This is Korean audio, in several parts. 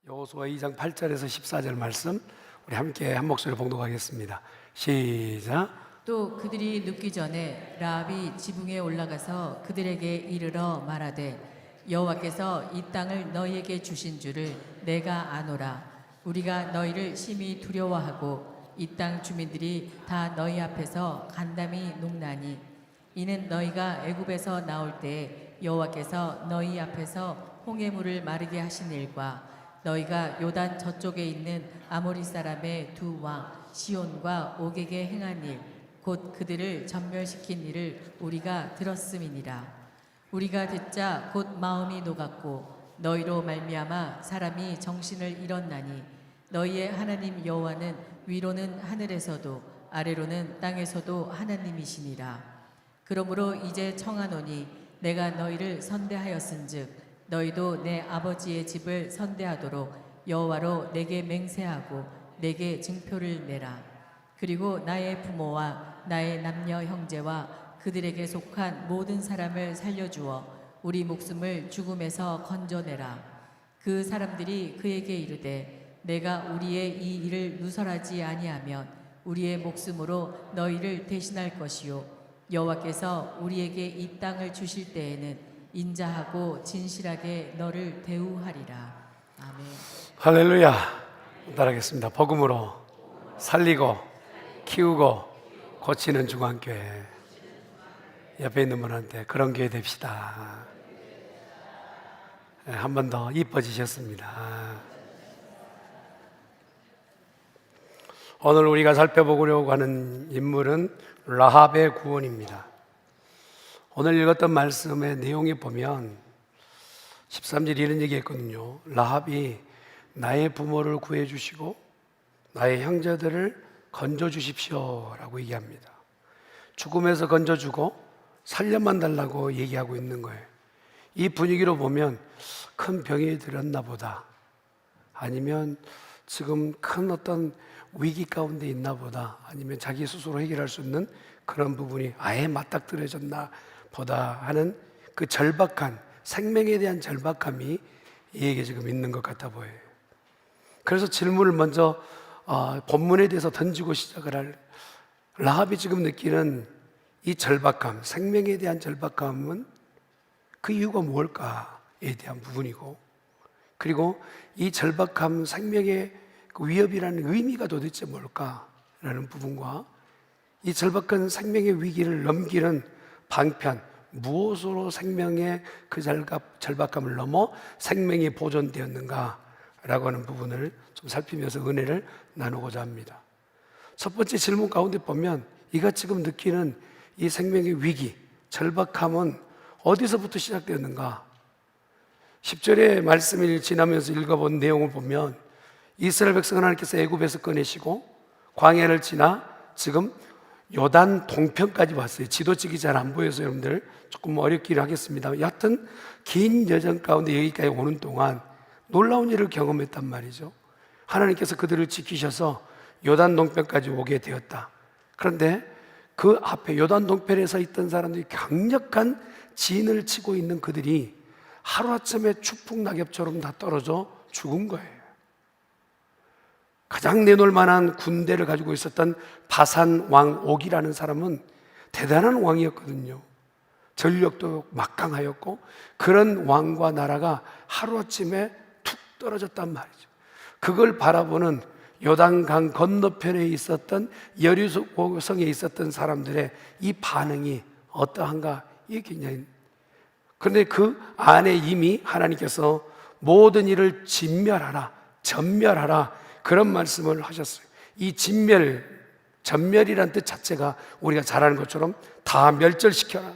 여호수아 2장 8절에서 14절 말씀 우리 함께 한 목소리로 봉독하겠습니다. 시작. 또 그들이 눕기 전에 라합이 지붕에 올라가서 그들에게 이르러 말하되 여호와께서 이 땅을 너희에게 주신 줄을 내가 아노라. 우리가 너희를 심히 두려워하고 이 땅 주민들이 다 너희 앞에서 간담이 녹나니 이는 너희가 애굽에서 나올 때 여호와께서 너희 앞에서 홍해물을 마르게 하신 일과 너희가 요단 저쪽에 있는 아모리 사람의 두 왕 시온과 옥에게 행한 일 곧 그들을 전멸시킨 일을 우리가 들었음이니라. 우리가 듣자 곧 마음이 녹았고 너희로 말미암아 사람이 정신을 잃었나니 너희의 하나님 여호와는 위로는 하늘에서도 아래로는 땅에서도 하나님이시니라. 그러므로 이제 청하노니 내가 너희를 선대하였은즉 너희도 내 아버지의 집을 선대하도록 여호와로 내게 맹세하고 내게 증표를 내라. 그리고 나의 부모와 나의 남녀 형제와 그들에게 속한 모든 사람을 살려주어 우리 목숨을 죽음에서 건져내라. 그 사람들이 그에게 이르되 내가 우리의 이 일을 누설하지 아니하면 우리의 목숨으로 너희를 대신할 것이요 여호와께서 우리에게 이 땅을 주실 때에는 인자하고 진실하게 너를 대우하리라. 아멘. 할렐루야. 따라하겠습니다. 복음으로 살리고 키우고 고치는 중앙교회. 옆에 있는 분한테 그런 교회 됩시다. 한 번 더 이뻐지셨습니다. 오늘 우리가 살펴보려고 하는 인물은 라합의 구원입니다. 오늘 읽었던 말씀의 내용에 보면 13절 이런 얘기했거든요. 라합이 나의 부모를 구해주시고 나의 형제들을 건져주십시오 라고 얘기합니다. 죽음에서 건져주고 살려만 달라고 얘기하고 있는 거예요. 이 분위기로 보면 큰 병이 들었나 보다, 아니면 지금 큰 어떤 위기 가운데 있나 보다, 아니면 자기 스스로 해결할 수 없는 그런 부분이 아예 맞닥뜨려졌나 보다 하는 그 절박한, 생명에 대한 절박함이 이에게 지금 있는 것 같아 보여요. 그래서 질문을 먼저 본문에 대해서 던지고 시작을 할, 라합이 지금 느끼는 이 절박함, 생명에 대한 절박함은 그 이유가 무엇일까에 대한 부분이고, 그리고 이 절박함, 생명의 그 위협이라는 의미가 도대체 뭘까라는 부분과 이 절박한 생명의 위기를 넘기는 방편, 무엇으로 생명의 그 절박함을 넘어 생명이 보존되었는가 라고 하는 부분을 좀 살피면서 은혜를 나누고자 합니다. 첫 번째 질문 가운데 보면 이가 지금 느끼는 이 생명의 위기, 절박함은 어디서부터 시작되었는가? 10절의 말씀을 지나면서 읽어본 내용을 보면 이스라엘 백성을 하나님께서 애굽에서 꺼내시고 광야를 지나 지금 요단 동편까지 왔어요. 지도책이 잘 안 보여서 여러분들 조금 어렵긴 하겠습니다. 여하튼 긴 여정 가운데 여기까지 오는 동안 놀라운 일을 경험했단 말이죠. 하나님께서 그들을 지키셔서 요단 동편까지 오게 되었다. 그런데 그 앞에 요단 동편에 서 있던 사람들이 강력한 진을 치고 있는 그들이 하루아침에 추풍낙엽처럼 다 떨어져 죽은 거예요. 가장 내놓을 만한 군대를 가지고 있었던 바산 왕 옥이라는 사람은 대단한 왕이었거든요. 전력도 막강하였고 그런 왕과 나라가 하루아침에 툭 떨어졌단 말이죠. 그걸 바라보는 요단강 건너편에 있었던 여리고성에 있었던 사람들의 이 반응이 어떠한가, 이게 굉장히. 그런데 그 안에 이미 하나님께서 모든 일을 진멸하라, 전멸하라, 그런 말씀을 하셨어요. 이 전멸이라는 뜻 자체가 우리가 잘 아는 것처럼 다 멸절시켜라.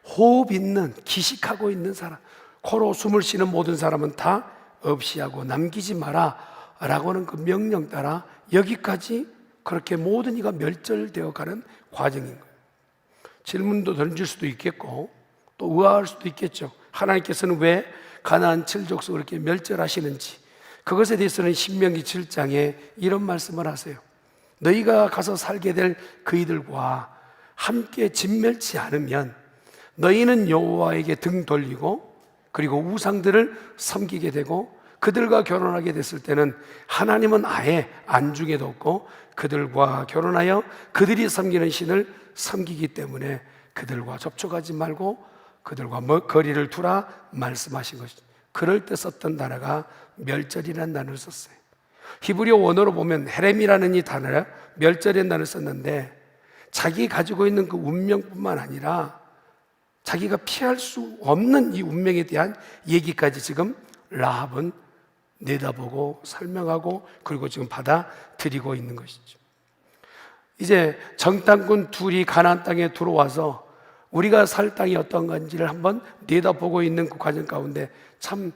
호흡 있는, 기식하고 있는 사람, 코로 숨을 쉬는 모든 사람은 다 없이 하고 남기지 마라 라고 하는 그 명령 따라 여기까지 그렇게 모든 이가 멸절되어 가는 과정인 거예요. 질문도 던질 수도 있겠고 또 의아할 수도 있겠죠. 하나님께서는 왜 가나안 7족속을 이렇게 멸절하시는지, 그것에 대해서는 신명기 7장에 이런 말씀을 하세요. 너희가 가서 살게 될 그이들과 함께 진멸치 않으면 너희는 여호와에게 등 돌리고 그리고 우상들을 섬기게 되고 그들과 결혼하게 됐을 때는 하나님은 아예 안중에도 없고 그들과 결혼하여 그들이 섬기는 신을 섬기기 때문에 그들과 접촉하지 말고 그들과 거리를 두라 말씀하신 것이죠. 그럴 때 썼던 단어가 멸절이라는 단어를 썼어요. 히브리어 원어로 보면 헤렘이라는 이 단어를 멸절이라는 단어를 썼는데 자기 가지고 있는 그 운명뿐만 아니라 자기가 피할 수 없는 이 운명에 대한 얘기까지 지금 라합은 내다보고 설명하고 그리고 지금 받아들이고 있는 것이죠. 이제 정탐꾼 둘이 가나안 땅에 들어와서 우리가 살 땅이 어떤 건지를 한번 내다보고 있는 그 과정 가운데 참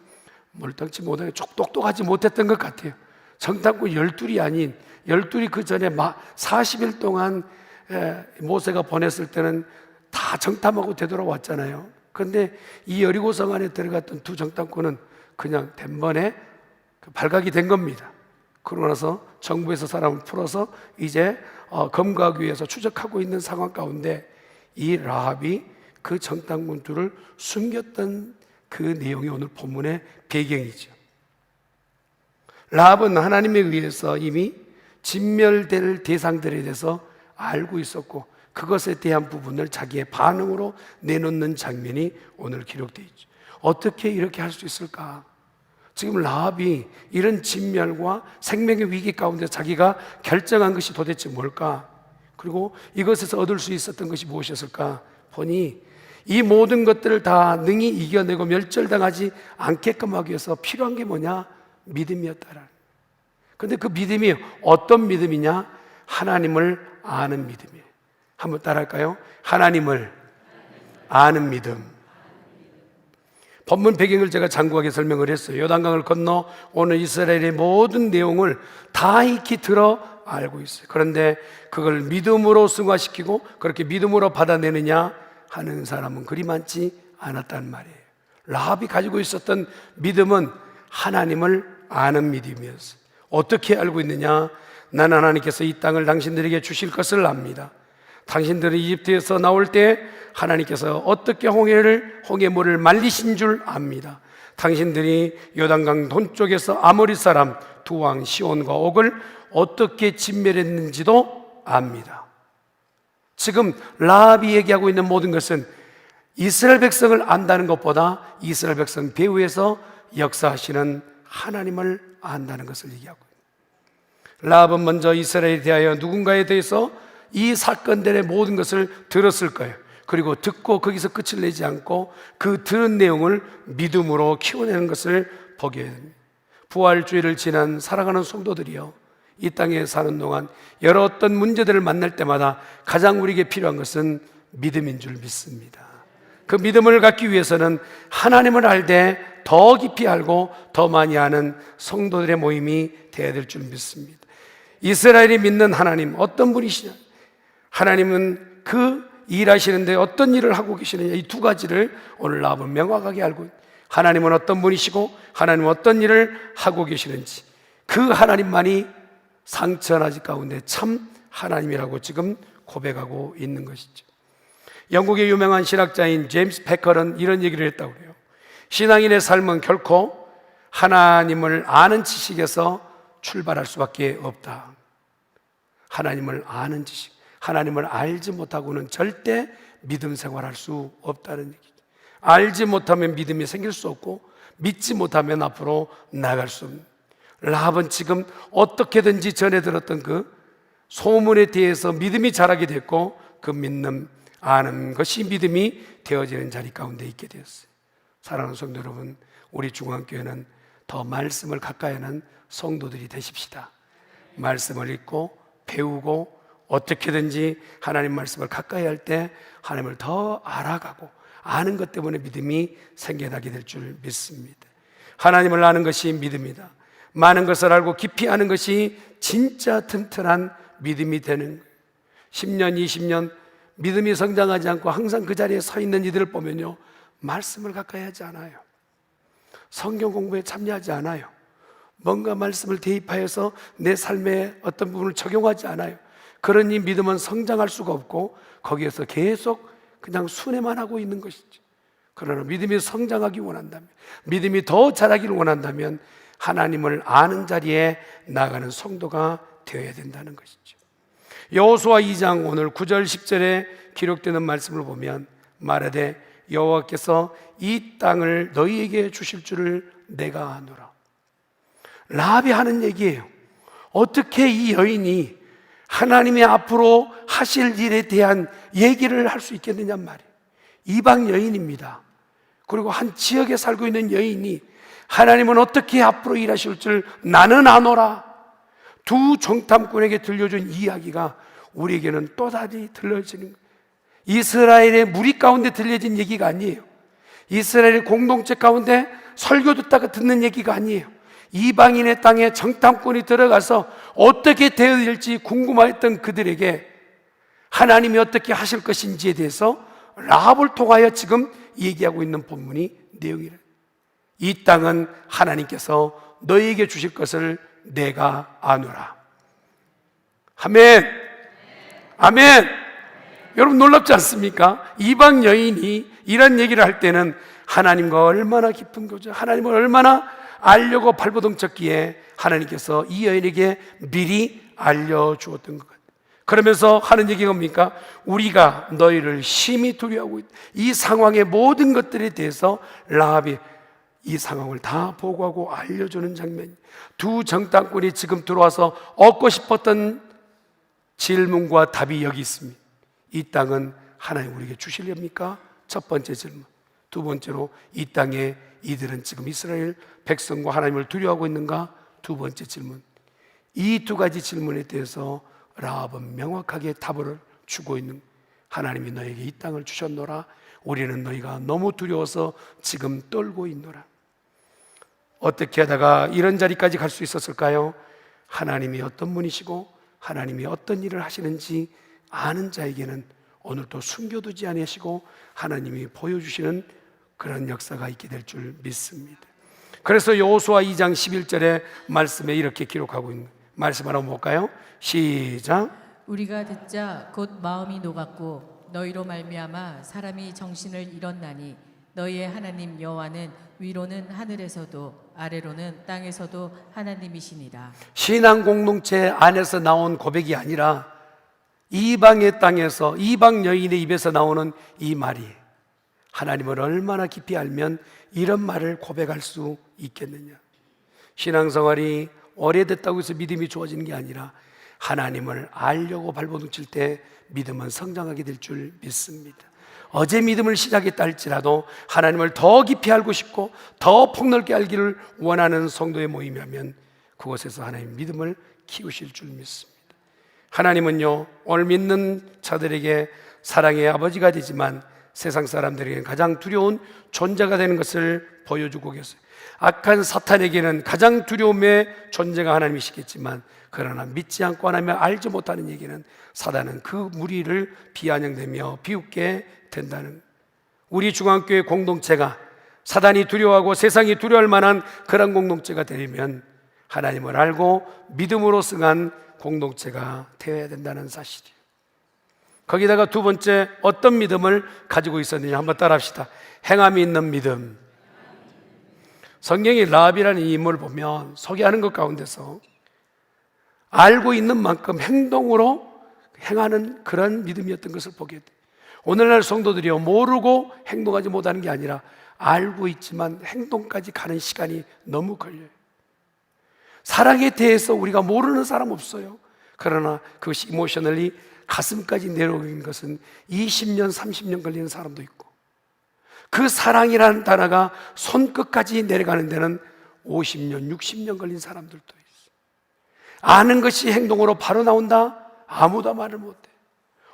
몰딱지 못하게 똑똑하지 못했던 것 같아요. 정탐꾼 12이 아닌 12이 그 전에 40일 동안 모세가 보냈을 때는 다 정탐하고 되돌아왔잖아요. 그런데 이 여리고성 안에 들어갔던 두 정탐꾼은 그냥 단번에 발각이 된 겁니다. 그러고 나서 정부에서 사람을 풀어서 이제 검거하기 위해서 추적하고 있는 상황 가운데 이 라합이 그 정탐꾼 둘을 숨겼던 그 내용이 오늘 본문의 배경이죠. 라합은 하나님에 의해서 이미 진멸될 대상들에 대해서 알고 있었고 그것에 대한 부분을 자기의 반응으로 내놓는 장면이 오늘 기록되어 있죠. 어떻게 이렇게 할 수 있을까? 지금 라합이 이런 진멸과 생명의 위기 가운데 자기가 결정한 것이 도대체 뭘까? 그리고 이것에서 얻을 수 있었던 것이 무엇이었을까? 보니 이 모든 것들을 다 능히 이겨내고 멸절당하지 않게끔 하기 위해서 필요한 게 뭐냐? 믿음이었다라는. 그런데 그 믿음이 어떤 믿음이냐? 하나님을 아는 믿음이에요. 한번 따라할까요? 하나님을 아는 믿음. 본문 배경을 제가 장구하게 설명을 했어요. 요단강을 건너 오는 이스라엘의 모든 내용을 다 익히 들어 알고 있어요. 그런데 그걸 믿음으로 승화시키고 그렇게 믿음으로 받아내느냐 하는 사람은 그리 많지 않았단 말이에요. 라합이 가지고 있었던 믿음은 하나님을 아는 믿음이었어요. 어떻게 알고 있느냐? 나는 하나님께서 이 땅을 당신들에게 주실 것을 압니다. 당신들이 이집트에서 나올 때 하나님께서 어떻게 홍해물을 말리신 줄 압니다. 당신들이 요단강 동쪽에서 아모리 사람 두 왕 시온과 옥을 어떻게 진멸했는지도 압니다. 지금 라합이 얘기하고 있는 모든 것은 이스라엘 백성을 안다는 것보다 이스라엘 백성 배후에서 역사하시는 하나님을 안다는 것을 얘기하고 있습니다. 라합은 먼저 이스라엘에 대하여 누군가에 대해서 이 사건들의 모든 것을 들었을 거예요. 그리고 듣고 거기서 끝을 내지 않고 그 들은 내용을 믿음으로 키워내는 것을 보게 됩니다. 부활주의를 지난 살아가는 성도들이요, 이 땅에 사는 동안 여러 어떤 문제들을 만날 때마다 가장 우리에게 필요한 것은 믿음인 줄 믿습니다. 그 믿음을 갖기 위해서는 하나님을 알되 더 깊이 알고 더 많이 아는 성도들의 모임이 되어야 될 줄 믿습니다. 이스라엘이 믿는 하나님 어떤 분이시냐? 하나님은 그 일하시는데 어떤 일을 하고 계시느냐, 이 두 가지를 오늘 라합은 명확하게 알고, 하나님은 어떤 분이시고 하나님은 어떤 일을 하고 계시는지, 그 하나님만이 상처나지 가운데 참 하나님이라고 지금 고백하고 있는 것이죠. 영국의 유명한 신학자인 제임스 패커는 이런 얘기를 했다고 해요. 신앙인의 삶은 결코 하나님을 아는 지식에서 출발할 수밖에 없다. 하나님을 아는 지식, 하나님을 알지 못하고는 절대 믿음 생활할 수 없다는 얘기죠. 알지 못하면 믿음이 생길 수 없고 믿지 못하면 앞으로 나아갈 수 없는, 라합은 지금 어떻게든지 전해 들었던 그 소문에 대해서 믿음이 자라게 됐고 그 믿는 아는 것이 믿음이 되어지는 자리 가운데 있게 되었어요. 사랑하는 성도 여러분, 우리 중앙교회는 더 말씀을 가까이 하는 성도들이 되십시다. 말씀을 읽고 배우고 어떻게든지 하나님 말씀을 가까이 할 때 하나님을 더 알아가고 아는 것 때문에 믿음이 생겨나게 될 줄 믿습니다. 하나님을 아는 것이 믿음이다. 많은 것을 알고 깊이 아는 것이 진짜 튼튼한 믿음이 되는 거예요. 10년, 20년 믿음이 성장하지 않고 항상 그 자리에 서 있는 이들을 보면요, 말씀을 가까이 하지 않아요. 성경 공부에 참여하지 않아요. 뭔가 말씀을 대입하여서 내 삶의 어떤 부분을 적용하지 않아요. 그러니 믿음은 성장할 수가 없고 거기에서 계속 그냥 순회만 하고 있는 것이죠. 그러나 믿음이 성장하기 원한다면, 믿음이 더 자라기를 원한다면 하나님을 아는 자리에 나가는 성도가 되어야 된다는 것이죠. 여호수아 2장 오늘 9절 10절에 기록되는 말씀을 보면 말하되 여호와께서 이 땅을 너희에게 주실 줄을 내가 아노라. 라합이 하는 얘기예요. 어떻게 이 여인이 하나님의 앞으로 하실 일에 대한 얘기를 할 수 있겠느냐 말이에요. 이방 여인입니다. 그리고 한 지역에 살고 있는 여인이 하나님은 어떻게 앞으로 일하실 줄 나는 아노라. 두 정탐꾼에게 들려준 이야기가 우리에게는 또다시 들려지는 거예요. 이스라엘의 무리 가운데 들려진 얘기가 아니에요. 이스라엘의 공동체 가운데 설교 듣다가 듣는 얘기가 아니에요. 이방인의 땅에 정탐꾼이 들어가서 어떻게 되어질지 궁금했던 그들에게 하나님이 어떻게 하실 것인지에 대해서 라합을 통하여 지금 얘기하고 있는 본문이 내용이래. 이 땅은 하나님께서 너희에게 주실 것을 내가 아노라. 아멘. 아멘. 여러분 놀랍지 않습니까? 이방 여인이 이런 얘기를 할 때는 하나님과 얼마나 깊은 거죠. 하나님을 얼마나 알려고 발버둥 쳤기에 하나님께서 이 여인에게 미리 알려주었던 것 같아요. 그러면서 하는 얘기가 뭡니까? 우리가 너희를 심히 두려워하고 있다. 이 상황의 모든 것들에 대해서 라합이 이 상황을 다 보고하고 알려주는 장면. 두 정탐꾼이 지금 들어와서 얻고 싶었던 질문과 답이 여기 있습니다. 이 땅은 하나님 우리에게 주시렵니까? 첫 번째 질문. 두 번째로 이 땅에 이들은 지금 이스라엘 백성과 하나님을 두려워하고 있는가? 두 번째 질문. 이 두 가지 질문에 대해서 라합은 명확하게 답을 주고 있는. 하나님이 너에게 이 땅을 주셨노라. 우리는 너희가 너무 두려워서 지금 떨고 있노라. 어떻게 하다가 이런 자리까지 갈 수 있었을까요? 하나님이 어떤 분이시고 하나님이 어떤 일을 하시는지 아는 자에게는 오늘도 숨겨두지 아니하시고 하나님이 보여주시는 그런 역사가 있게 될 줄 믿습니다. 그래서 여호수아 2장 11절의 말씀에 이렇게 기록하고 있는 말씀 하나 볼까요? 시작. 우리가 듣자 곧 마음이 녹았고 너희로 말미암아 사람이 정신을 잃었나니 너희의 하나님 여호와는 위로는 하늘에서도 아래로는 땅에서도 하나님이시니라. 신앙 공동체 안에서 나온 고백이 아니라 이방의 땅에서 이방 여인의 입에서 나오는 이 말이 하나님을 얼마나 깊이 알면 이런 말을 고백할 수 있겠느냐. 신앙생활이 오래됐다고 해서 믿음이 좋아지는 게 아니라 하나님을 알려고 발버둥 칠 때 믿음은 성장하게 될 줄 믿습니다. 어제 믿음을 시작했다 할지라도 하나님을 더 깊이 알고 싶고 더 폭넓게 알기를 원하는 성도의 모임이라면 그곳에서 하나님 믿음을 키우실 줄 믿습니다. 하나님은요, 오늘 믿는 자들에게 사랑의 아버지가 되지만 세상 사람들에게 가장 두려운 존재가 되는 것을 보여주고 계세요. 악한 사탄에게는 가장 두려움의 존재가 하나님이시겠지만 그러나 믿지 않고 하나님을 알지 못하는 얘기는 사단은 그 무리를 비아냥대며 비웃게 된다는. 우리 중앙교회 공동체가 사단이 두려워하고 세상이 두려워할 만한 그런 공동체가 되려면 하나님을 알고 믿음으로 승한 공동체가 되어야 된다는 사실이에요. 거기다가 두 번째 어떤 믿음을 가지고 있었느냐 한번 따라합시다. 행함이 있는 믿음. 성경이 라합이라는 이 인물을 보면 소개하는 것 가운데서 알고 있는 만큼 행동으로 행하는 그런 믿음이었던 것을 보게 돼요. 오늘날 성도들이요, 모르고 행동하지 못하는 게 아니라 알고 있지만 행동까지 가는 시간이 너무 걸려요. 사랑에 대해서 우리가 모르는 사람 없어요. 그러나 그것이 이모셔널리 가슴까지 내려오는 것은 20년, 30년 걸리는 사람도 있고 그 사랑이라는 단어가 손끝까지 내려가는 데는 50년, 60년 걸린 사람들도 있어요. 아는 것이 행동으로 바로 나온다? 아무도 말을 못해.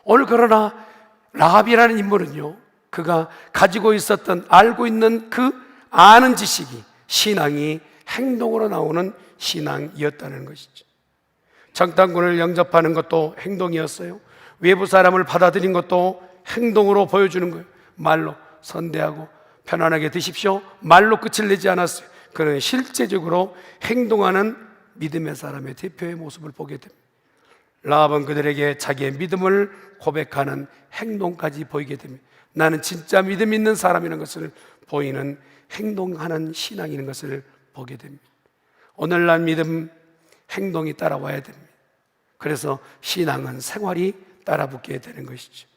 오늘 그러나 라합이라는 인물은요, 그가 가지고 있었던 알고 있는 그 아는 지식이 신앙이 행동으로 나오는 신앙이었다는 것이죠. 정탐꾼을 영접하는 것도 행동이었어요. 외부 사람을 받아들인 것도 행동으로 보여주는 거예요. 말로 선대하고 편안하게 드십시오, 말로 끝을 내지 않았어요. 그는 실제적으로 행동하는 믿음의 사람의 대표의 모습을 보게 됩니다. 라합은 그들에게 자기의 믿음을 고백하는 행동까지 보이게 됩니다. 나는 진짜 믿음 있는 사람이라는 것을 보이는 행동하는 신앙이라는 것을 보게 됩니다. 오늘날 믿음, 행동이 따라와야 됩니다. 그래서 신앙은 생활이 따라붙게 되는 것이죠.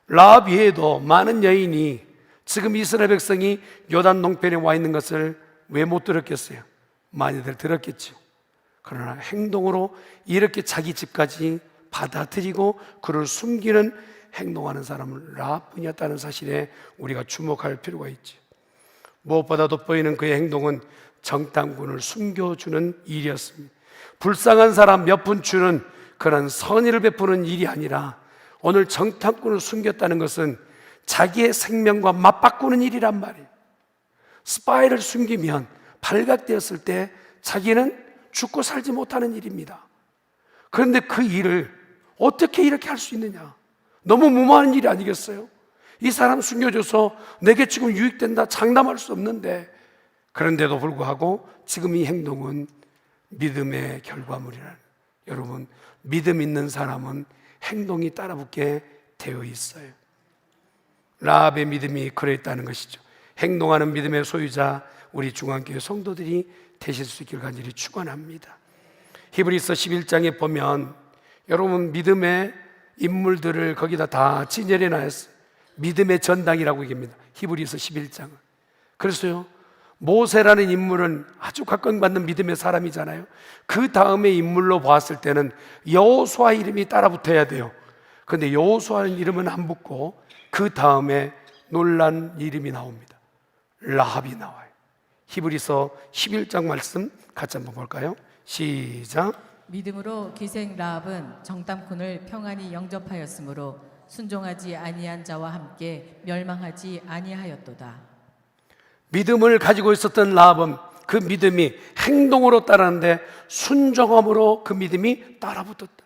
라합 외에도 많은 여인이 지금 이스라엘 백성이 요단 동편에 와 있는 것을 왜 못 들었겠어요? 많이들 들었겠죠. 그러나 행동으로 이렇게 자기 집까지 받아들이고 그를 숨기는 행동하는 사람은 라합뿐이었다는 사실에 우리가 주목할 필요가 있죠. 무엇보다 돋보이는 그의 행동은 정탐꾼을 숨겨주는 일이었습니다. 불쌍한 사람 몇 분 주는 그런 선의를 베푸는 일이 아니라 오늘 정탐꾼을 숨겼다는 것은 자기의 생명과 맞바꾸는 일이란 말이에요. 스파이를 숨기면 발각되었을 때 자기는 죽고 살지 못하는 일입니다. 그런데 그 일을 어떻게 이렇게 할 수 있느냐? 너무 무모한 일이 아니겠어요? 이 사람 숨겨줘서 내게 지금 유익된다 장담할 수 없는데, 그런데도 불구하고 지금 이 행동은 믿음의 결과물이라는, 여러분, 믿음 있는 사람은 행동이 따라붙게 되어 있어요. 라합의 믿음이 그랬다는 것이죠. 행동하는 믿음의 소유자 우리 중앙교회 성도들이 되실 수 있기를 간절히 축원합니다. 히브리서 11장에 보면 여러분 믿음의 인물들을 거기다 다 진열해 놨어요. 믿음의 전당이라고 얘기합니다. 히브리서 11장은. 그래서요, 모세라는 인물은 아주 각광받는 믿음의 사람이잖아요. 그 다음에 인물로 보았을 때는 여호수아 이름이 따라붙어야 돼요. 그런데 여호수아는 이름은 안 붙고 그 다음에 놀란 이름이 나옵니다. 라합이 나와요. 히브리서 11장 말씀 같이 한번 볼까요? 시작. 믿음으로 기생 라합은 정탐꾼을 평안히 영접하였으므로 순종하지 아니한 자와 함께 멸망하지 아니하였도다. 믿음을 가지고 있었던 라합은 그 믿음이 행동으로 따르는데 순종함으로 그 믿음이 따라붙었다.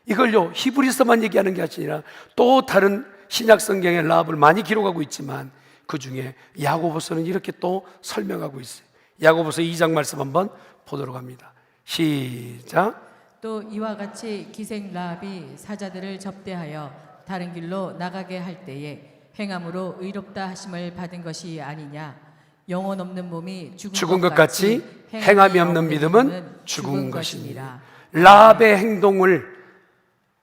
이걸요 히브리서만 얘기하는 게 아니라 또 다른 신약 성경에 라합을 많이 기록하고 있지만 그 중에 야고보서는 이렇게 또 설명하고 있어요. 야고보서 2장 말씀 한번 보도록 합니다. 시작. 또 이와 같이 기생 라합이 사자들을 접대하여 다른 길로 나가게 할 때에 행함으로 의롭다 하심을 받은 것이 아니냐. 영혼 없는 몸이 죽은 것 같이 행함이 없는 믿음은 죽은 것이니라. 라합의 행동을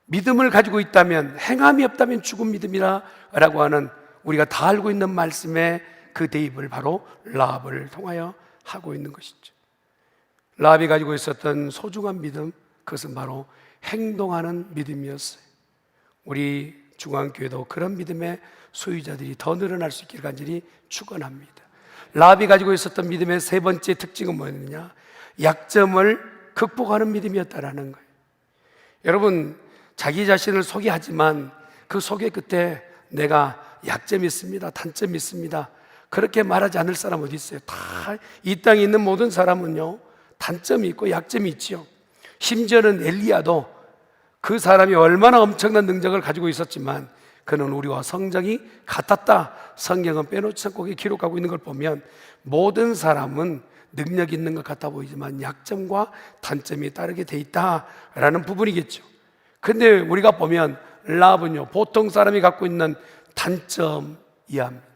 믿음을 가지고 있다면, 행함이 없다면 죽은 믿음이라 라고 하는 우리가 다 알고 있는 말씀의 그 대입을 바로 라합을 통하여 하고 있는 것이죠. 라합이 가지고 있었던 소중한 믿음, 그것은 바로 행동하는 믿음이었어요. 우리 중앙교회도 그런 믿음의 소유자들이 더 늘어날 수 있기를 간절히 축원합니다. 라합이 가지고 있었던 믿음의 세 번째 특징은 뭐였느냐? 약점을 극복하는 믿음이었다라는 거예요. 여러분, 자기 자신을 소개하지만 그 소개 끝에 내가 약점이 있습니다, 단점이 있습니다, 그렇게 말하지 않을 사람 어디 있어요? 다 이 땅에 있는 모든 사람은요 단점이 있고 약점이 있지요. 심지어는 엘리야도 그 사람이 얼마나 엄청난 능력을 가지고 있었지만 그는 우리와 성정이 같았다. 성경은 빼놓지 않고 기록하고 있는 걸 보면 모든 사람은 능력 있는 것 같아 보이지만 약점과 단점이 따르게 돼 있다라는 부분이겠죠. 근데 우리가 보면 라합은요 보통 사람이 갖고 있는 단점 이해합니다.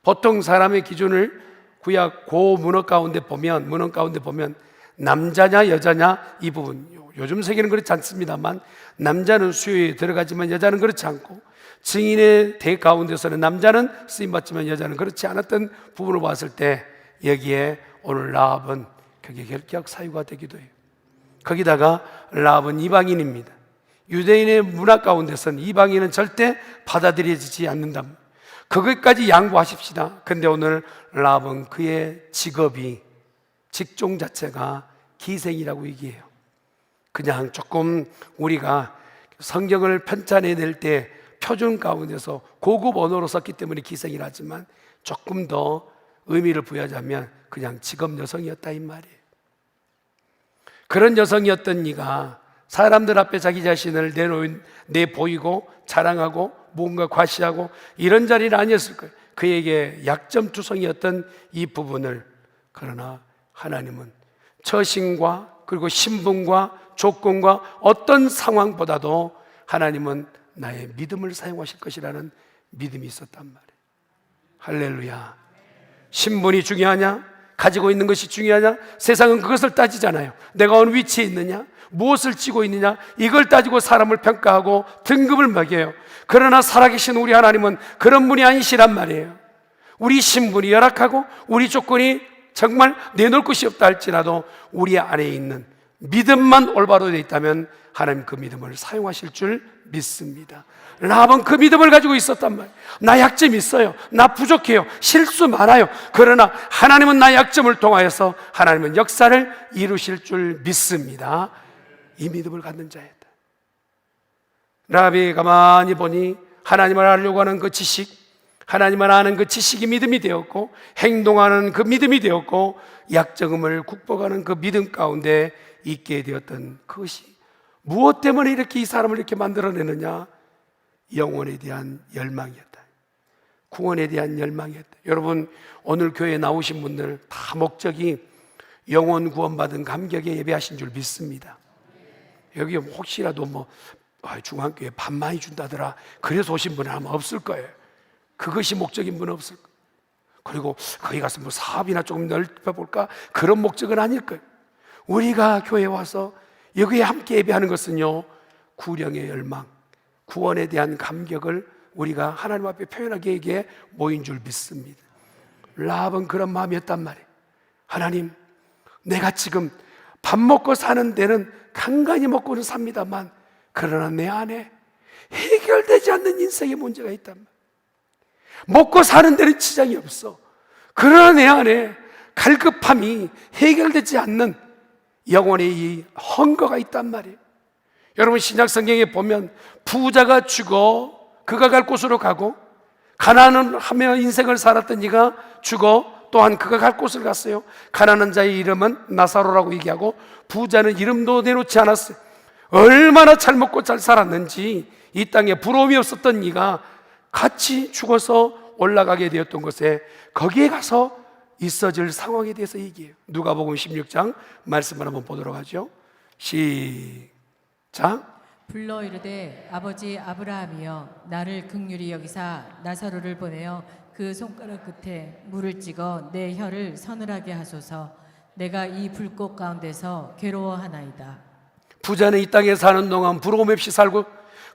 보통 사람의 기준을 구약 고문헌 가운데 보면 남자냐 여자냐 이 부분, 요즘 세계는 그렇지 않습니다만 남자는 수요에 들어가지만 여자는 그렇지 않고, 증인의 대 가운데서는 남자는 쓰임받지만 여자는 그렇지 않았던 부분을 봤을 때 여기에 오늘 라합은 그게 결격 사유가 되기도 해요. 거기다가 라합은 이방인입니다. 유대인의 문화 가운데서는 이방인은 절대 받아들여지지 않는다. 그것까지 양보하십시다. 근데 오늘 라합은 그의 직업이, 직종 자체가 기생이라고 얘기해요. 그냥 조금 우리가 성경을 편찬해낼 때 표준 가운데서 고급 언어로 썼기 때문에 기생이라 하지만 조금 더 의미를 부여하자면 그냥 직업 여성이었다 이 말이에요. 그런 여성이었던 네가 사람들 앞에 자기 자신을 내보이고 자랑하고 뭔가 과시하고 이런 자리는 아니었을 거예요. 그에게 약점투성이었던 이 부분을, 그러나 하나님은 처신과 그리고 신분과 조건과 어떤 상황보다도 하나님은 나의 믿음을 사용하실 것이라는 믿음이 있었단 말이에요. 할렐루야. 신분이 중요하냐? 가지고 있는 것이 중요하냐? 세상은 그것을 따지잖아요. 내가 어느 위치에 있느냐? 무엇을 쥐고 있느냐? 이걸 따지고 사람을 평가하고 등급을 매겨요. 그러나 살아계신 우리 하나님은 그런 분이 아니시란 말이에요. 우리 신분이 열악하고 우리 조건이 정말 내놓을 것이 없다 할지라도 우리 안에 있는 믿음만 올바로 되어 있다면 하나님 그 믿음을 사용하실 줄 믿습니다. 라합은 그 믿음을 가지고 있었단 말이에요. 나 약점이 있어요. 나 부족해요. 실수 많아요. 그러나 하나님은 나의 약점을 통하여서 하나님은 역사를 이루실 줄 믿습니다. 이 믿음을 갖는 자였다. 라합이 가만히 보니 하나님을 알려고 하는 그 지식, 하나님을 아는 그 지식이 믿음이 되었고, 행동하는 그 믿음이 되었고, 약점을 극복하는 그 믿음 가운데 있게 되었던 그것이 무엇 때문에 이렇게 이 사람을 이렇게 만들어내느냐? 영혼에 대한 열망이었다. 구원에 대한 열망이었다. 여러분, 오늘 교회에 나오신 분들 다 목적이 영혼 구원받은 감격에 예배하신 줄 믿습니다. 여기 혹시라도 중앙교회 밥 많이 준다더라 그래서 오신 분은 아마 없을 거예요. 그것이 목적인 분은 없을 거예요. 그리고 거기 가서 사업이나 조금 넓혀볼까 그런 목적은 아닐 거예요. 우리가 교회에 와서 여기에 함께 예배하는 것은요, 구령의 열망, 구원에 대한 감격을 우리가 하나님 앞에 표현하기 위해 모인 줄 믿습니다. 라합은 그런 마음이었단 말이에요. 하나님, 내가 지금 밥 먹고 사는 데는 간간히 먹고는 삽니다만, 그러나 내 안에 해결되지 않는 인생의 문제가 있단 말이에요. 먹고 사는 데는 지장이 없어. 그러나 내 안에 갈급함이 해결되지 않는 영혼의 이 헝거가 있단 말이에요. 여러분, 신약 성경에 보면 부자가 죽어 그가 갈 곳으로 가고, 가난하며 인생을 살았던 이가 죽어 또한 그가 갈 곳을 갔어요. 가난한 자의 이름은 나사로라고 얘기하고 부자는 이름도 내놓지 않았어요. 얼마나 잘 먹고 잘 살았는지 이 땅에 부러움이 없었던 이가 같이 죽어서 올라가게 되었던 곳에 거기에 가서 있어질 상황에 대해서 얘기해요. 누가복음 16장 말씀을 한번 보도록 하죠. 시작. 불러 이르되 아버지 아브라함이여 나를 긍휼히 여기사 나사로를 보내어 그 손가락 끝에 물을 찍어 내 혀를 서늘하게 하소서. 내가 이 불꽃 가운데서 괴로워하나이다. 부자는 이 땅에 사는 동안 부러움 없이 살고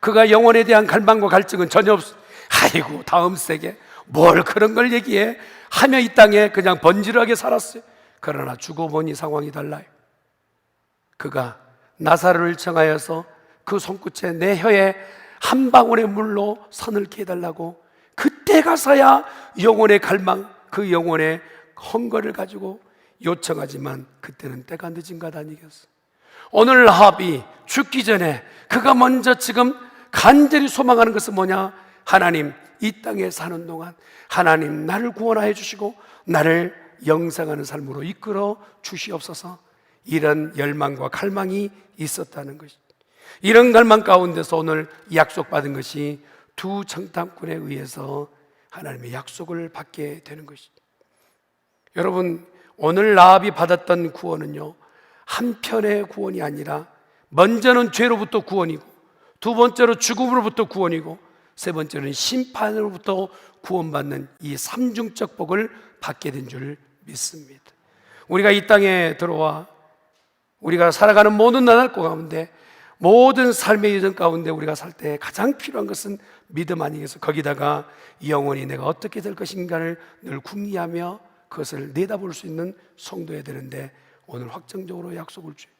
그가 영혼에 대한 갈망과 갈증은 전혀 없어. 아이고 다음 세계 뭘 그런 걸 얘기해 하며 이 땅에 그냥 번지르하게 살았어요. 그러나 죽어보니 상황이 달라요. 그가 나사로를 청하여서 그 손끝에 내 혀에 한 방울의 물로 서늘게 해달라고, 그때 가서야 영혼의 갈망, 그 영혼의 헝거를 가지고 요청하지만 그때는 때가 늦은 것 아니겠어. 오늘 라합이 죽기 전에 그가 먼저 지금 간절히 소망하는 것은 뭐냐? 하나님, 이 땅에 사는 동안 하나님 나를 구원하여 주시고 나를 영생하는 삶으로 이끌어 주시옵소서. 이런 열망과 갈망이 있었다는 것이, 이런 갈망 가운데서 오늘 약속받은 것이 두 정탐꾼에 의해서 하나님의 약속을 받게 되는 것이죠. 여러분, 오늘 라합이 받았던 구원은요, 한편의 구원이 아니라 먼저는 죄로부터 구원이고, 두 번째로 죽음으로부터 구원이고, 세 번째는 심판으로부터 구원받는 이 삼중적 복을 받게 된 줄 믿습니다. 우리가 이 땅에 들어와 우리가 살아가는 모든 나날 가운데, 모든 삶의 여정 가운데 우리가 살 때 가장 필요한 것은 믿음 아니겠어? 거기다가 영원히 내가 어떻게 될 것인가를 늘 궁리하며 그것을 내다볼 수 있는 성도여야 되는데, 오늘 확정적으로 약속을 줘요.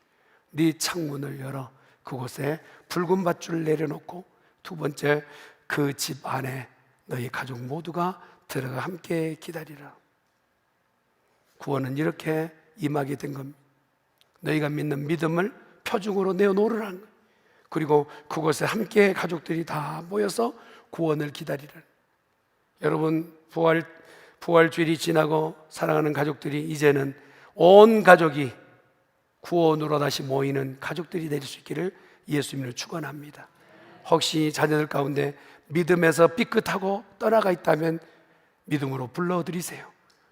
네 창문을 열어 그곳에 붉은 밧줄을 내려놓고, 두 번째 그 집 안에 너희 가족 모두가 들어가 함께 기다리라. 구원은 이렇게 임하게 된 겁니다. 너희가 믿는 믿음을 표적으로 내어놓으라는 거예요. 그리고 그곳에 함께 가족들이 다 모여서 구원을 기다리라. 여러분, 부활주일이 지나고 사랑하는 가족들이 이제는 온 가족이 구원으로 다시 모이는 가족들이 될 수 있기를 예수님을 축원합니다. 혹시 자녀들 가운데 믿음에서 삐끗하고 떠나가 있다면 믿음으로 불러드리세요.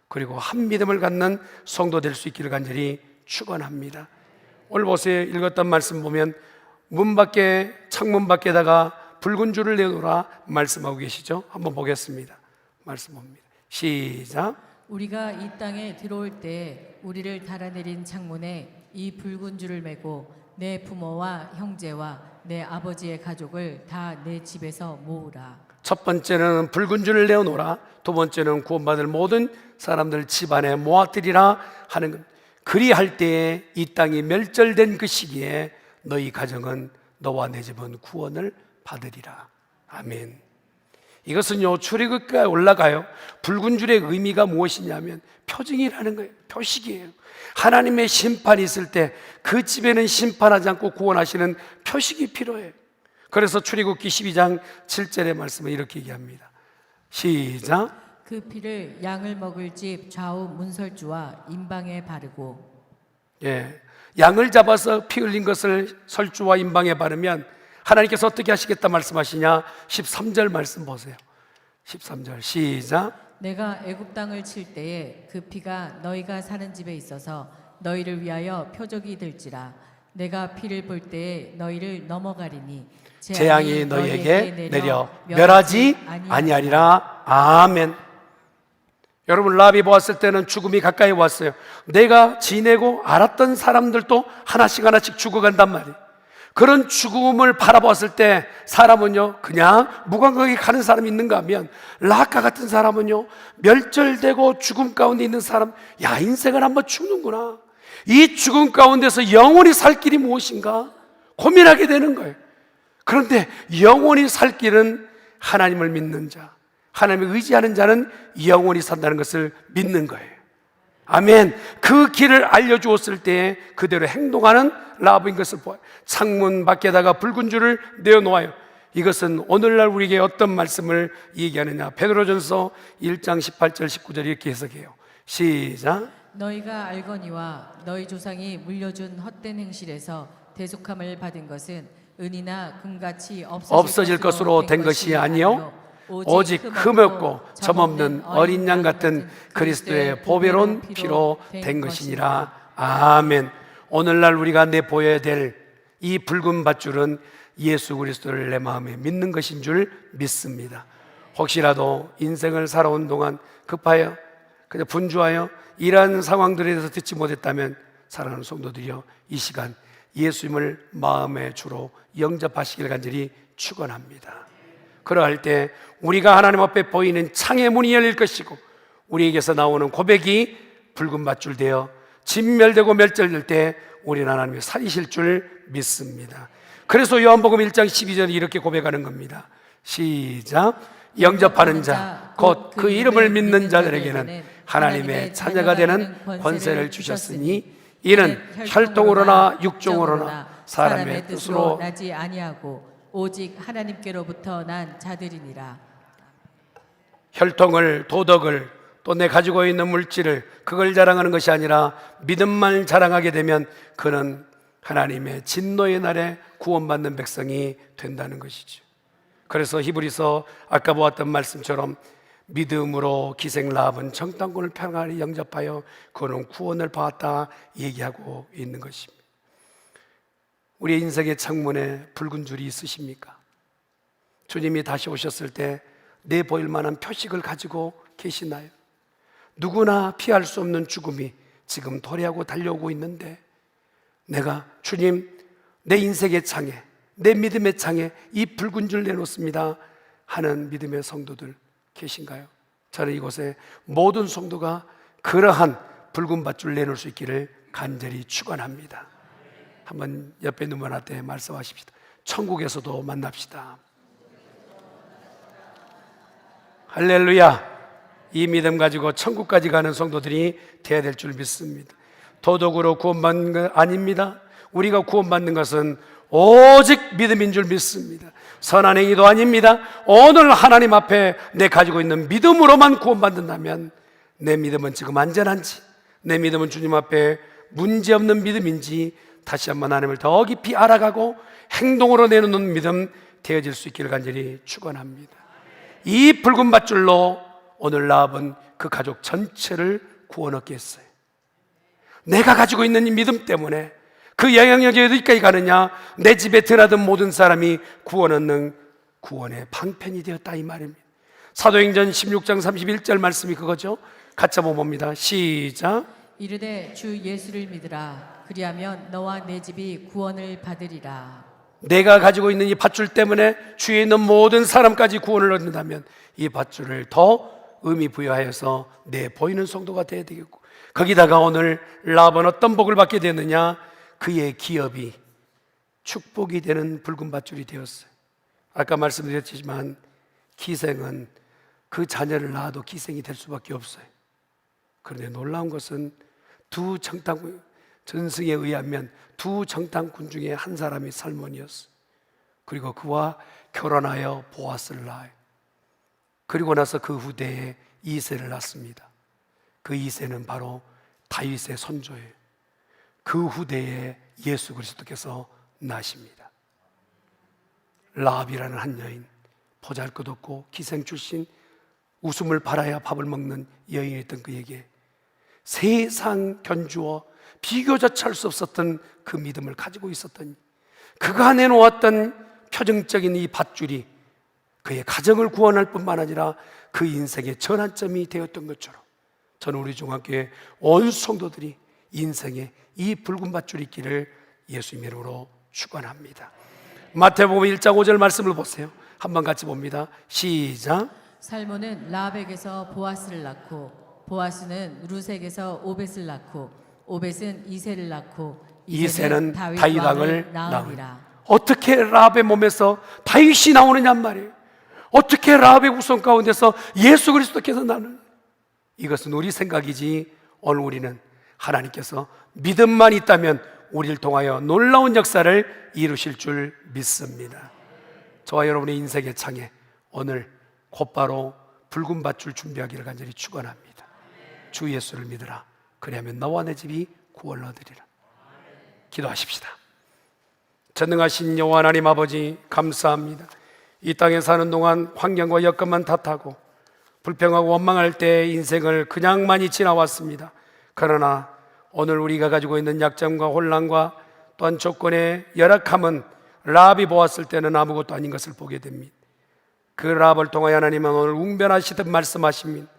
그리고 한 믿음을 갖는 성도 될 수 있기를 간절히 축원합니다. 오늘 보세요. 읽었던 말씀 보면 문 밖에, 창문 밖에다가 붉은 줄을 내놓으라 말씀하고 계시죠? 한번 보겠습니다. 말씀 봅니다. 시작. 우리가 이 땅에 들어올 때 우리를 달아내린 창문에 이 붉은 줄을 메고 내 부모와 형제와 내 아버지의 가족을 다 내 집에서 모으라. 첫 번째는 붉은 줄을 내어놓으라. 두 번째는 구원받을 모든 사람들 집안에 모아들이라 하는 것. 그리할 때에 이 땅이 멸절된 그 시기에 너희 가정은, 너와 내 집은 구원을 받으리라. 아멘. 이것은요, 출애굽기에 올라가요. 붉은 줄의 의미가 무엇이냐면 표징이라는 거예요. 표식이에요. 하나님의 심판이 있을 때 그 집에는 심판하지 않고 구원하시는 표식이 필요해요. 그래서 출애굽기 12장 7절의 말씀을 이렇게 얘기합니다. 시작. 그 피를 양을 먹을 집 좌우 문설주와 임방에 바르고. 예, 양을 잡아서 피 흘린 것을 설주와 임방에 바르면 하나님께서 어떻게 하시겠다 말씀하시냐? 13절 말씀 보세요. 13절 시작. 내가 애굽 땅을 칠 때에 그 피가 너희가 사는 집에 있어서 너희를 위하여 표적이 될지라. 내가 피를 볼 때에 너희를 넘어가리니 재앙이 너희에게 내려 멸하지 아니하리라. 아멘. 여러분, 라합이 보았을 때는 죽음이 가까이 왔어요. 내가 지내고 알았던 사람들도 하나씩 하나씩 죽어간단 말이에요. 그런 죽음을 바라보았을 때 사람은요, 그냥 무감각하게 가는 사람이 있는가 하면, 라합과 같은 사람은요, 멸절되고 죽음 가운데 있는 사람, 야, 인생을 한번 죽는구나, 이 죽음 가운데서 영원히 살 길이 무엇인가 고민하게 되는 거예요. 그런데 영원히 살 길은 하나님을 믿는 자, 하나님을 의지하는 자는 영원히 산다는 것을 믿는 거예요. 아멘. 그 길을 알려주었을 때에 그대로 행동하는 라합인 것을 보아요. 창문 밖에다가 붉은 줄을 내어놓아요. 이것은 오늘날 우리에게 어떤 말씀을 얘기하느냐? 베드로전서 1장 18절 19절 이렇게 해석해요. 시작. 너희가 알거니와 너희 조상이 물려준 헛된 행실에서 대속함을 받은 것은 은이나 금같이 없어질 것으로 된 것이 아니요 오직 흠없고 점없는 어린 양 같은 그리스도의 보배로운 피로 된 것이니라. 아멘. 오늘날 우리가 내보여야 될 이 붉은 밧줄은 예수 그리스도를 내 마음에 믿는 것인 줄 믿습니다. 혹시라도 인생을 살아온 동안 급하여 그냥 분주하여 이러한 상황들에 대해서 듣지 못했다면, 사랑하는 성도들이여, 이 시간 예수님을 마음의 주로 영접하시길 간절히 축원합니다. 그러할 때 우리가 하나님 앞에 보이는 창의 문이 열릴 것이고, 우리에게서 나오는 고백이 붉은 밧줄 되어 진멸되고 멸절될 때 우리는 하나님이 살리실 줄 믿습니다. 그래서 요한복음 1장 12절에 이렇게 고백하는 겁니다. 시작. 영접하는 자, 곧 그 이름을 믿는 자들에게는 하나님의 자녀가 되는 권세를 주셨으니 이는 혈통으로나 육종으로나 사람의 뜻으로 나지 아니하고 오직 하나님께로부터 난 자들이니라. 혈통을, 도덕을, 또 내 가지고 있는 물질을, 그걸 자랑하는 것이 아니라 믿음만 자랑하게 되면 그는 하나님의 진노의 날에 구원받는 백성이 된다는 것이죠. 그래서 히브리서 아까 보았던 말씀처럼 믿음으로 기생 라합은 정탐꾼을 평안히 영접하여 그는 구원을 받았다 얘기하고 있는 것입니다. 우리의 인생의 창문에 붉은 줄이 있으십니까? 주님이 다시 오셨을 때 내보일 만한 표식을 가지고 계시나요? 누구나 피할 수 없는 죽음이 지금 도래하고 달려오고 있는데, 내가 주님, 내 인생의 창에, 내 믿음의 창에 이 붉은 줄 내놓습니다 하는 믿음의 성도들 계신가요? 저는 이곳에 모든 성도가 그러한 붉은 밧줄 내놓을 수 있기를 간절히 축원합니다. 한번 옆에 있는 분한테 말씀하십시다. 천국에서도 만납시다. 할렐루야. 이 믿음 가지고 천국까지 가는 성도들이 되어야 될 줄 믿습니다. 도덕으로 구원받는 것 아닙니다. 우리가 구원받는 것은 오직 믿음인 줄 믿습니다. 선한 행위도 아닙니다. 오늘 하나님 앞에 내 가지고 있는 믿음으로만 구원받는다면 내 믿음은 지금 안전한지, 내 믿음은 주님 앞에 문제없는 믿음인지 다시 한번 하나님을 더 깊이 알아가고 행동으로 내놓는 믿음 되어질 수 있기를 간절히 축원합니다. 이 붉은 밧줄로 오늘 라합은 그 가족 전체를 구원 얻게 했어요. 내가 가지고 있는 이 믿음 때문에 그 영향력이 어디까지 가느냐? 내 집에 드나든 모든 사람이 구원 얻는 구원의 방편이 되었다 이 말입니다. 사도행전 16장 31절 말씀이 그거죠. 같이 한번 봅니다. 시작. 이르되 주 예수를 믿으라. 그리하면 너와 내 집이 구원을 받으리라. 내가 가지고 있는 이 밧줄 때문에 주위에 있는 모든 사람까지 구원을 얻는다면 이 밧줄을 더 의미 부여하여서 내 보이는 성도가 되어야 되겠고, 거기다가 오늘 라합은 어떤 복을 받게 되느냐? 그의 기업이 축복이 되는 붉은 밧줄이 되었어요. 아까 말씀드렸지만 기생은 그 자녀를 낳아도 기생이 될 수밖에 없어요. 그런데 놀라운 것은 두 정탐꾼, 전승에 의하면 두 정탐꾼 중에 한 사람이 살몬이었어요. 그리고 그와 결혼하여 보아스를 낳아요. 그리고 나서 그 후대에 이새를 낳습니다. 그 이새는 바로 다윗의 손조예요. 그 후대에 예수 그리스도께서 나십니다. 라합이라는 한 여인, 보잘것없고 기생 출신, 웃음을 팔아야 밥을 먹는 여인이었던 그에게 세상 견주어 비교조차 할 수 없었던 그 믿음을 가지고 있었던, 그가 내놓았던 표정적인 이 밧줄이 그의 가정을 구원할 뿐만 아니라 그 인생의 전환점이 되었던 것처럼, 저는 우리 중학교의 온 성도들이 인생에 이 붉은 밧줄이 있기를 예수님의 이름으로 축원합니다. 마태복음 1장 5절 말씀을 보세요. 한번 같이 봅니다. 시작. 살몬은 라합에게서 보아스를 낳고, 보아스는 루색에서 오벳을 낳고, 오벳은 이새를 낳고, 이새는 다윗 다윗 왕을 왕을 낳으리라. 어떻게 라합의 몸에서 다윗이 나오느냐 말이에요. 어떻게 라합의 후손 가운데서 예수 그리스도께서 나는, 이것은 우리 생각이지 오늘 우리는 하나님께서 믿음만 있다면 우리를 통하여 놀라운 역사를 이루실 줄 믿습니다. 저와 여러분의 인생의 창에 오늘 곧바로 붉은 밧줄 준비하기를 간절히 축원합니다. 주 예수를 믿으라. 그리하면 너와 내 집이 구원을 얻으리라. 기도하십시다. 전능하신 여호와 하나님 아버지, 감사합니다. 이 땅에 사는 동안 환경과 여건만 탓하고 불평하고 원망할 때 인생을 그냥 많이 지나왔습니다. 그러나 오늘 우리가 가지고 있는 약점과 혼란과 또한 조건의 열악함은 라합이 보았을 때는 아무것도 아닌 것을 보게 됩니다. 그 라합을 통하여 하나님은 오늘 웅변하시듯 말씀하십니다.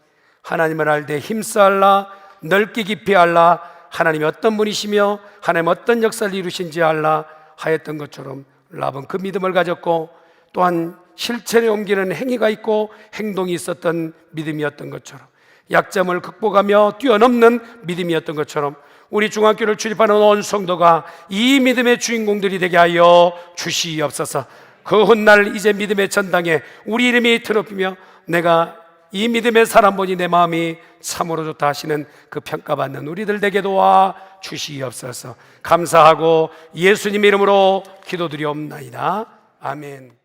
하나님을 알 때 힘쓰알라, 넓게 깊이 알라, 하나님이 어떤 분이시며 하나님 어떤 역사를 이루신지 알라 하였던 것처럼 라합은 그 믿음을 가졌고, 또한 실천에 옮기는 행위가 있고 행동이 있었던 믿음이었던 것처럼, 약점을 극복하며 뛰어넘는 믿음이었던 것처럼 우리 중학교를 출입하는 온 성도가 이 믿음의 주인공들이 되게 하여 주시옵소서. 그 훗날 이제 믿음의 전당에 우리 이름이 드높이며 내가 이 믿음의 사람 보니 내 마음이 참으로 좋다 하시는 그 평가받는 우리들 되게 도와 주시옵소서. 감사하고 예수님 이름으로 기도드리옵나이다. 아멘.